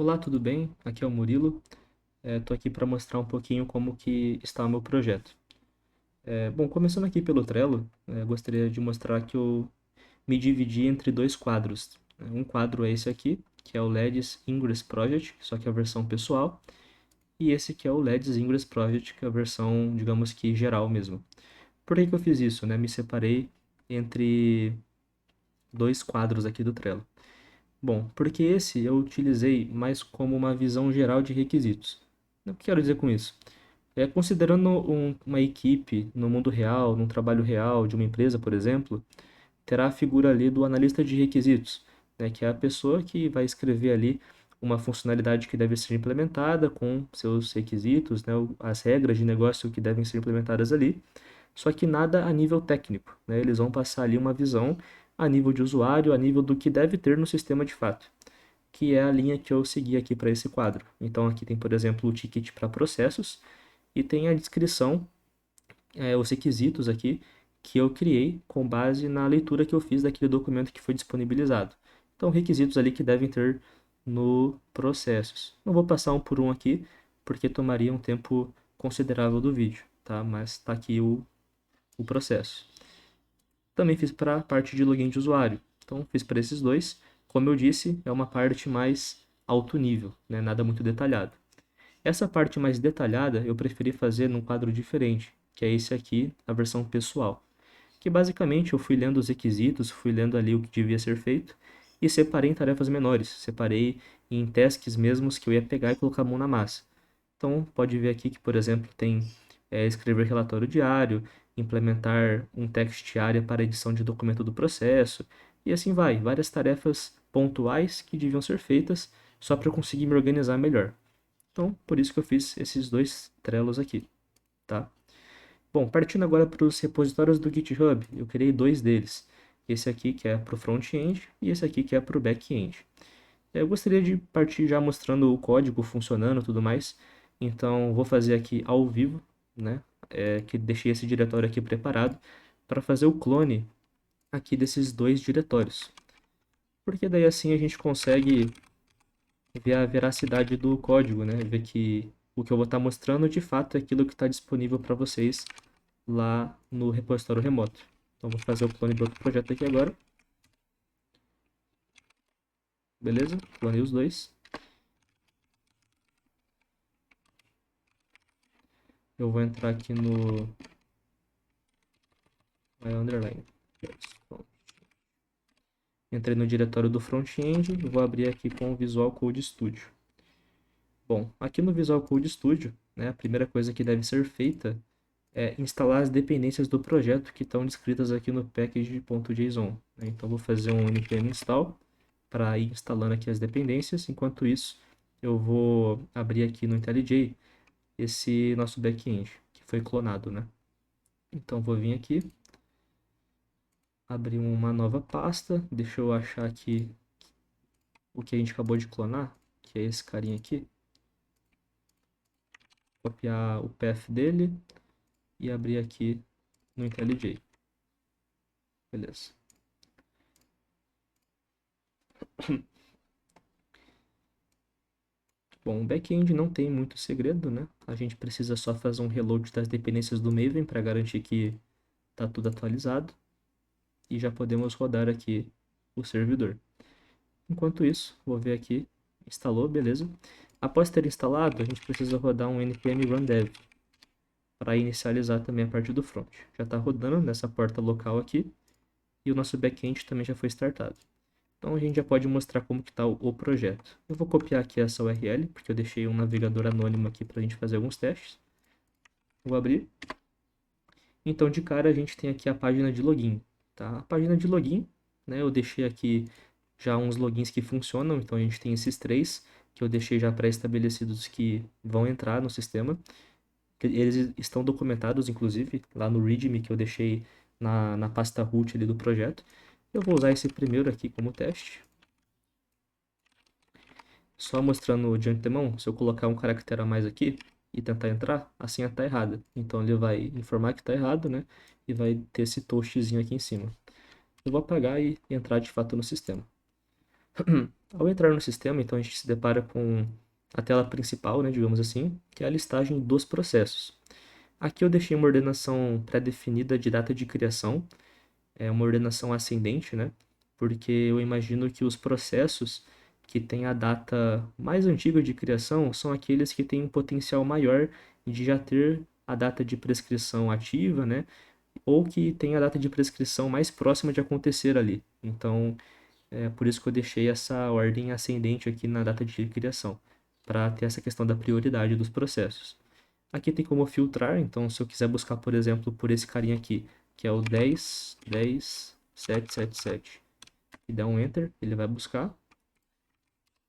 Olá, tudo bem? Aqui é o Murilo. Estou aqui para mostrar um pouquinho como que está o meu projeto. Bom, começando aqui pelo Trello, gostaria de mostrar que eu me dividi entre dois quadros. Um quadro é esse aqui, que é o LEDs Ingress Project, só que é a versão pessoal, e esse que é o LEDs Ingress Project, que é a versão, digamos que geral mesmo. Por que que eu fiz isso, né? Me separei entre dois quadros aqui do Trello. Bom, porque esse eu utilizei mais como uma visão geral de requisitos. O que quero dizer com isso? Considerando uma equipe no mundo real, num trabalho real de uma empresa, por exemplo, terá a figura ali do analista de requisitos, né, que é a pessoa que vai escrever ali uma funcionalidade que deve ser implementada com seus requisitos, né, as regras de negócio que devem ser implementadas ali, só que nada a nível técnico, né, eles vão passar ali uma visão a nível de usuário, a nível do que deve ter no sistema de fato, que é a linha que eu segui aqui para esse quadro. Então aqui tem, por exemplo, o ticket para processos, e tem a descrição, os requisitos aqui que eu criei com base na leitura que eu fiz daquele documento que foi disponibilizado. Então, requisitos ali que devem ter no processos. Não vou passar um por um aqui, porque tomaria um tempo considerável do vídeo, tá? Mas está aqui o processo. Também fiz para a parte de login de usuário. Então, fiz para esses dois. Como eu disse, é uma parte mais alto nível, né? Nada muito detalhado. Essa parte mais detalhada eu preferi fazer num quadro diferente, que é esse aqui, a versão pessoal. Que basicamente eu fui lendo os requisitos, fui lendo ali o que devia ser feito e separei em tarefas menores. Separei em tasks mesmos que eu ia pegar e colocar a mão na massa. Então, pode ver aqui que, por exemplo, tem escrever relatório diário, implementar um text area para edição de documento do processo, e assim vai. Várias tarefas pontuais que deviam ser feitas só para eu conseguir me organizar melhor. Então, por isso que eu fiz esses dois trelos aqui, tá? Bom, partindo agora para os repositórios do GitHub, eu criei dois deles. Esse aqui que é para o front-end e esse aqui que é para o back-end. Eu gostaria de partir já mostrando o código funcionando e tudo mais. Então, vou fazer aqui ao vivo, né? Que deixei esse diretório aqui preparado para fazer o clone aqui desses dois diretórios. Porque daí assim a gente consegue ver a veracidade do código, né? Ver que o que eu vou estar mostrando de fato é aquilo que está disponível para vocês lá no repositório remoto. Então vou fazer o clone do outro projeto aqui agora. Beleza? Clonei os dois. Eu vou entrar aqui no underline. Entrei no diretório do front-end e vou abrir aqui com o Visual Code Studio. Bom, aqui no Visual Code Studio, né, a primeira coisa que deve ser feita é instalar as dependências do projeto que estão descritas aqui no package.json. Né? Então vou fazer um npm install para ir instalando aqui as dependências. Enquanto isso, eu vou abrir aqui no IntelliJ esse nosso back-end, que foi clonado, né? Então vou vir aqui, abrir uma nova pasta, deixa eu achar aqui o que a gente acabou de clonar, que é esse carinha aqui. Copiar o path dele e abrir aqui no IntelliJ. Beleza. Bom, o back-end não tem muito segredo, né? A gente precisa só fazer um reload das dependências do Maven para garantir que está tudo atualizado. E já podemos rodar aqui o servidor. Enquanto isso, vou ver aqui, instalou, beleza. Após ter instalado, a gente precisa rodar um npm run dev para inicializar também a parte do front. Já está rodando nessa porta local aqui e o nosso back-end também já foi startado. Então a gente já pode mostrar como que está o projeto. Eu vou copiar aqui essa URL, porque eu deixei um navegador anônimo aqui para a gente fazer alguns testes. Vou abrir. Então de cara a gente tem aqui a página de login. Tá? A página de login, né, eu deixei aqui já uns logins que funcionam, então a gente tem esses três que eu deixei já pré-estabelecidos que vão entrar no sistema. Eles estão documentados, inclusive, lá no README que eu deixei na pasta root ali do projeto. Eu vou usar esse primeiro aqui como teste. Só mostrando de antemão, se eu colocar um caractere a mais aqui e tentar entrar, a senha está errada. Então ele vai informar que está errado, né? E vai ter esse toastzinho aqui em cima. Eu vou apagar e entrar de fato no sistema. Ao entrar no sistema, então a gente se depara com a tela principal, né, digamos assim, que é a listagem dos processos. Aqui eu deixei uma ordenação pré-definida de data de criação, é uma ordenação ascendente, né? Porque eu imagino que os processos que têm a data mais antiga de criação são aqueles que têm um potencial maior de já ter a data de prescrição ativa, né? Ou que tem a data de prescrição mais próxima de acontecer ali. Então, é por isso que eu deixei essa ordem ascendente aqui na data de criação, para ter essa questão da prioridade dos processos. Aqui tem como filtrar, então se eu quiser buscar, por exemplo, por esse carinha aqui, que é o 10.10.777, e der um Enter, ele vai buscar.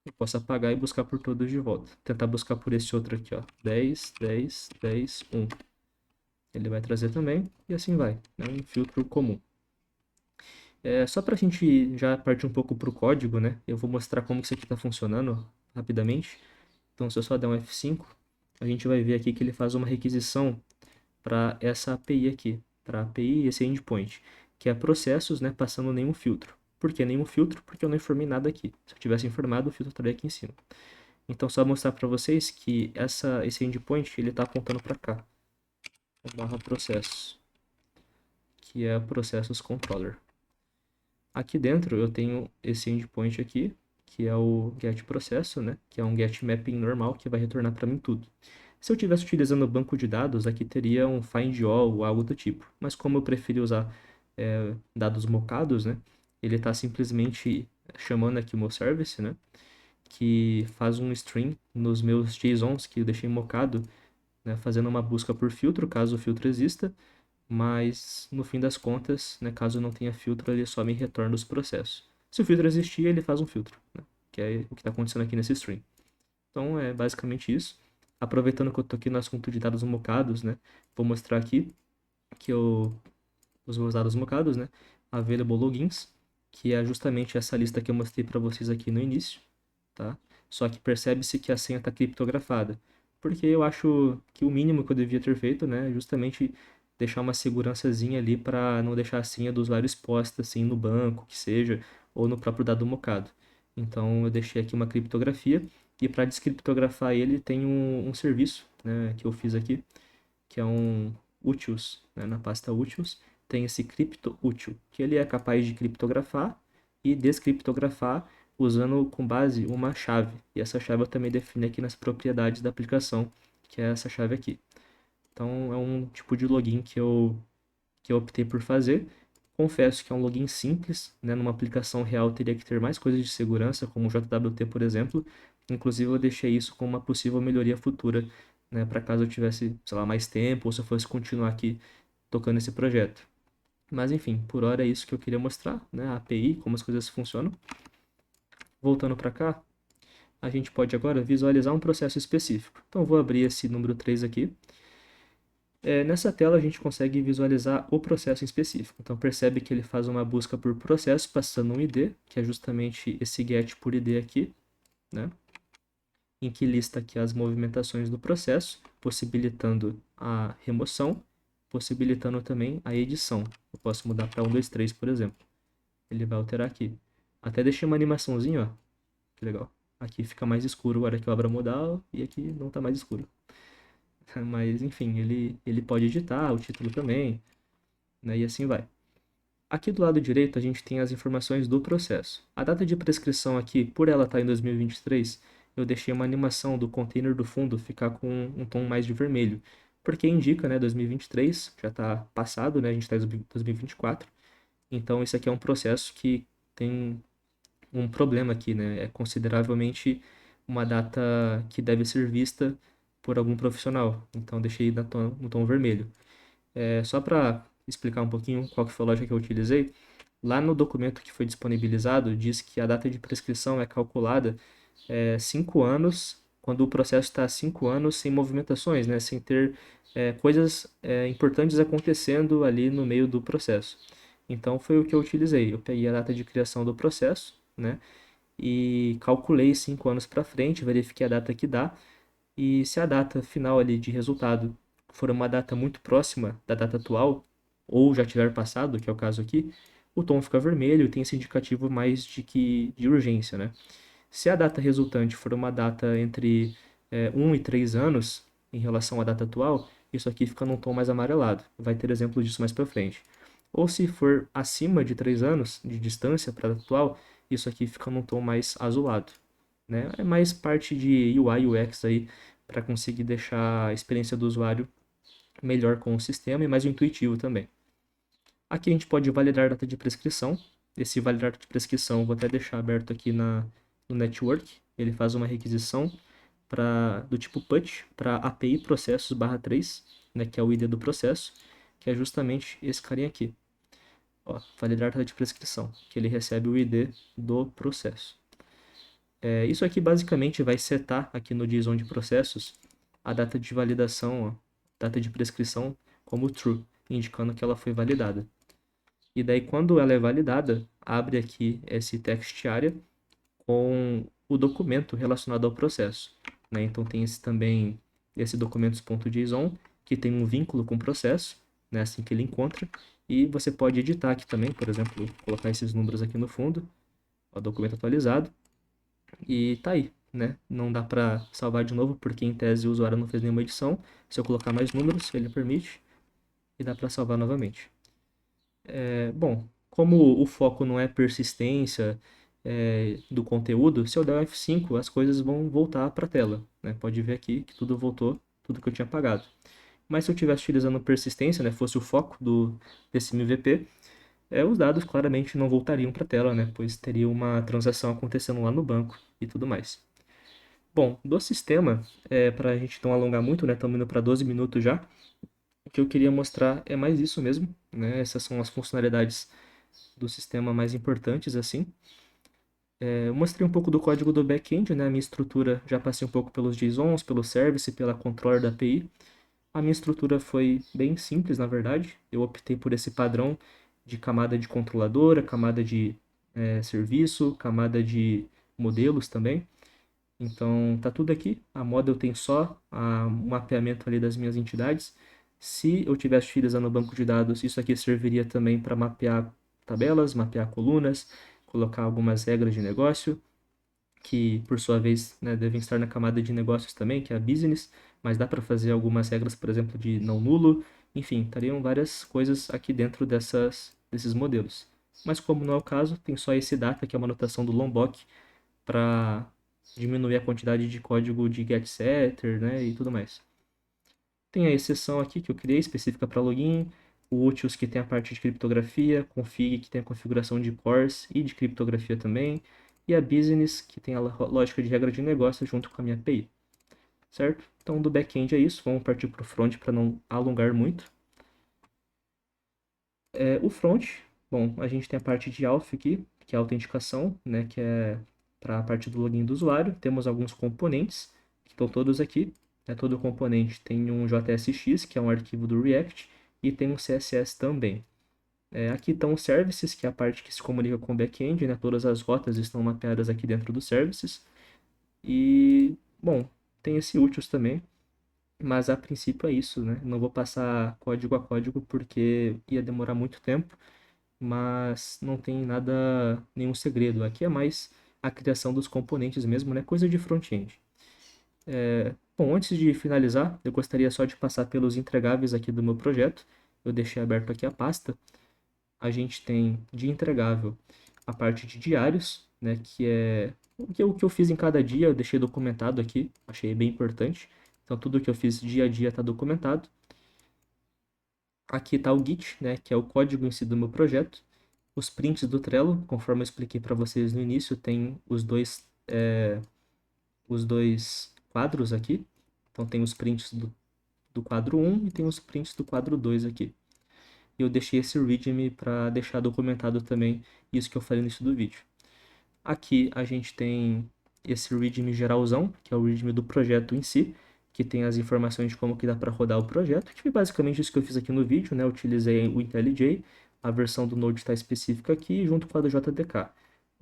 Eu posso apagar e buscar por todos de volta. Tentar buscar por esse outro aqui, ó, 10.10.10.1. Ele vai trazer também, e assim vai, né? Um filtro comum. Só para a gente já partir um pouco para o código, né? Eu vou mostrar como que isso aqui está funcionando rapidamente. Então, se eu só der um F5, a gente vai ver aqui que ele faz uma requisição para essa API aqui, para a API e esse endpoint, que é processos, né, passando nenhum filtro. Por que nenhum filtro? Porque eu não informei nada aqui. Se eu tivesse informado, o filtro estaria aqui em cima. Então, só mostrar para vocês que esse endpoint ele está apontando para cá, barra processos, que é processos controller. Aqui dentro eu tenho esse endpoint aqui, que é o get processo, né? Que é um get mapping normal que vai retornar para mim tudo. Se eu estivesse utilizando o banco de dados, aqui teria um find all ou algo do tipo. Mas como eu preferi usar dados mocados, né? Ele está simplesmente chamando aqui o meu service, né? Que faz um string nos meus JSONs que eu deixei mocado, né? Fazendo uma busca por filtro, caso o filtro exista, mas no fim das contas, né, caso não tenha filtro, ele só me retorna os processos. Se o filtro existir, ele faz um filtro, né, que é o que está acontecendo aqui nesse string. Então é basicamente isso. Aproveitando que eu estou aqui no assunto de dados mocados, né, vou mostrar aqui que os meus dados mocados, né, available logins, que é justamente essa lista que eu mostrei para vocês aqui no início, tá? Só que percebe-se que a senha está criptografada, porque eu acho que o mínimo que eu devia ter feito, né, é justamente deixar uma segurançazinha ali para não deixar a senha do usuário exposta assim no banco, que seja, ou no próprio dado mocado. Então eu deixei aqui uma criptografia e para descriptografar ele tem um serviço, né, que eu fiz aqui, que é um utils, né, na pasta utils, tem esse cripto útil, que ele é capaz de criptografar e descriptografar usando com base uma chave. E essa chave eu também defino aqui nas propriedades da aplicação, que é essa chave aqui. Então é um tipo de login que eu optei por fazer. Confesso que é um login simples, né? Numa aplicação real teria que ter mais coisas de segurança, como o JWT, por exemplo. Inclusive eu deixei isso como uma possível melhoria futura, né? Para caso eu tivesse, sei lá, mais tempo ou se eu fosse continuar aqui tocando esse projeto. Mas enfim, por hora é isso que eu queria mostrar, né? A API, como as coisas funcionam. Voltando para cá, a gente pode agora visualizar um processo específico. Então, eu vou abrir esse número 3 aqui. Nessa tela, a gente consegue visualizar o processo em específico. Então, percebe que ele faz uma busca por processo, passando um ID, que é justamente esse get por ID aqui, né? Em que lista aqui as movimentações do processo, possibilitando a remoção, possibilitando também a edição. Eu posso mudar para 1, 2, 3, por exemplo. Ele vai alterar aqui. Até deixei uma animaçãozinha, ó. Que legal. Aqui fica mais escuro agora que eu abro a modal e aqui não está mais escuro. Mas, enfim, ele pode editar o título também, né? E assim vai. Aqui do lado direito a gente tem as informações do processo. A data de prescrição aqui, por ela estar em 2023, eu deixei uma animação do container do fundo ficar com um tom mais de vermelho. Porque indica, né, 2023, já está passado, né, a gente está em 2024. Então, isso aqui é um processo que tem um problema aqui, né? É consideravelmente uma data que deve ser vista por algum profissional. Então, deixei no tom vermelho. Só para explicar um pouquinho qual que foi a lógica que eu utilizei, lá no documento que foi disponibilizado, diz que a data de prescrição é calculada 5 anos, quando o processo está há 5 anos sem movimentações, né? Sem ter coisas importantes acontecendo ali no meio do processo. Então, foi o que eu utilizei. Eu peguei a data de criação do processo, né? E calculei 5 anos para frente, verifiquei a data que dá, e se a data final ali de resultado for uma data muito próxima da data atual, ou já tiver passado, que é o caso aqui, o tom fica vermelho e tem esse indicativo mais de urgência, né? Se a data resultante for uma data entre 1 e 3 anos em relação à data atual, isso aqui fica num tom mais amarelado. Vai ter exemplo disso mais para frente. Ou se for acima de 3 anos de distância para a data atual, isso aqui fica num tom mais azulado, né? É mais parte de UI UX aí para conseguir deixar a experiência do usuário melhor com o sistema e mais intuitivo também. Aqui a gente pode validar data de prescrição. Esse validar data de prescrição eu vou até deixar aberto aqui no network. Ele faz uma requisição do tipo PUT para API processos/3, né, que é o ID do processo, que é justamente esse carinha aqui. Ó, validar data de prescrição, que ele recebe o ID do processo. Isso aqui basicamente vai setar aqui no JSON de processos a data de validação, ó, data de prescrição como true, indicando que ela foi validada. E daí, quando ela é validada, abre aqui esse text area com o documento relacionado ao processo, né? Então, tem também esse documentos.json, que tem um vínculo com o processo, né? Assim que ele encontra. E você pode editar aqui também, por exemplo, colocar esses números aqui no fundo, o documento atualizado, e tá aí, né? Não dá para salvar de novo, porque em tese o usuário não fez nenhuma edição. Se eu colocar mais números, ele permite, e dá para salvar novamente. Bom, como o foco não é persistência do conteúdo, se eu der um F5, as coisas vão voltar para a tela, né? Pode ver aqui que tudo voltou, tudo que eu tinha apagado. Mas se eu estivesse utilizando persistência, né, fosse o foco desse MVP, os dados claramente não voltariam para a tela, né? Pois teria uma transação acontecendo lá no banco e tudo mais. Bom, do sistema, para a gente não alongar muito, né? Estamos indo para 12 minutos já. O que eu queria mostrar é mais isso mesmo, né? Essas são as funcionalidades do sistema mais importantes, assim. Eu mostrei um pouco do código do back-end, né? A minha estrutura, já passei um pouco pelos JSONs, pelo service, pela controller da API. A minha estrutura foi bem simples, na verdade. Eu optei por esse padrão de camada de controladora, camada de serviço, camada de modelos também. Então, tá tudo aqui. A model tem só o mapeamento ali das minhas entidades. Se eu tivesse utilizando o banco de dados, isso aqui serviria também para mapear tabelas, mapear colunas, colocar algumas regras de negócio, que por sua vez, né, devem estar na camada de negócios também, que é a business, mas dá para fazer algumas regras, por exemplo, de não nulo. Enfim, estariam várias coisas aqui dentro desses modelos. Mas como não é o caso, tem só esse data, que é uma anotação do Lombok, para diminuir a quantidade de código de getSetter, né, e tudo mais. Tem a exceção aqui que eu criei, específica para login, o utils que tem a parte de criptografia, config que tem a configuração de cores e de criptografia também, e a business que tem a lógica de regra de negócio junto com a minha API, certo? Então do back-end é isso, vamos partir para o front para não alongar muito. O front, bom, a gente tem a parte de auth aqui, que é a autenticação, né, que é para a parte do login do usuário. Temos alguns componentes, que estão todos aqui. Todo componente tem um JSX, que é um arquivo do React, e tem um CSS também. Aqui estão os services, que é a parte que se comunica com o back-end, né? Todas as rotas estão mapeadas aqui dentro dos services. E, bom, tem esse utils também, mas a princípio é isso, né? Não vou passar código a código porque ia demorar muito tempo, mas não tem nada, nenhum segredo. Aqui é mais a criação dos componentes mesmo, né? Coisa de front-end. Bom, antes de finalizar, eu gostaria só de passar pelos entregáveis aqui do meu projeto. Eu deixei aberto aqui a pasta. A gente tem de entregável a parte de diários, né? Que é o que eu fiz em cada dia, eu deixei documentado aqui, achei bem importante. Então, tudo que eu fiz dia a dia está documentado. Aqui está o Git, né? Que é o código em si do meu projeto. Os prints do Trello, conforme eu expliquei para vocês no início, tem os dois quadros aqui. Então tem os prints do quadro 1 e tem os prints do quadro 2 aqui. E eu deixei esse readme para deixar documentado também isso que eu falei no início do vídeo. Aqui a gente tem esse readme geralzão, que é o readme do projeto em si, que tem as informações de como que dá para rodar o projeto, que foi basicamente isso que eu fiz aqui no vídeo, né? Eu utilizei o IntelliJ, a versão do Node está específica aqui, junto com a do JDK.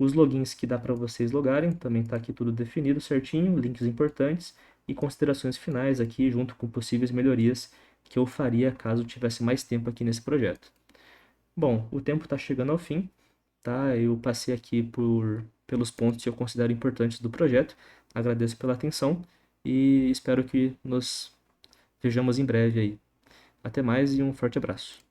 Os logins que dá para vocês logarem, também está aqui tudo definido certinho, links importantes e considerações finais aqui, junto com possíveis melhorias que eu faria caso tivesse mais tempo aqui nesse projeto. Bom, o tempo está chegando ao fim, tá? Eu passei aqui pelos pontos que eu considero importantes do projeto. Agradeço pela atenção e espero que nos vejamos em breve aí. Até mais e um forte abraço.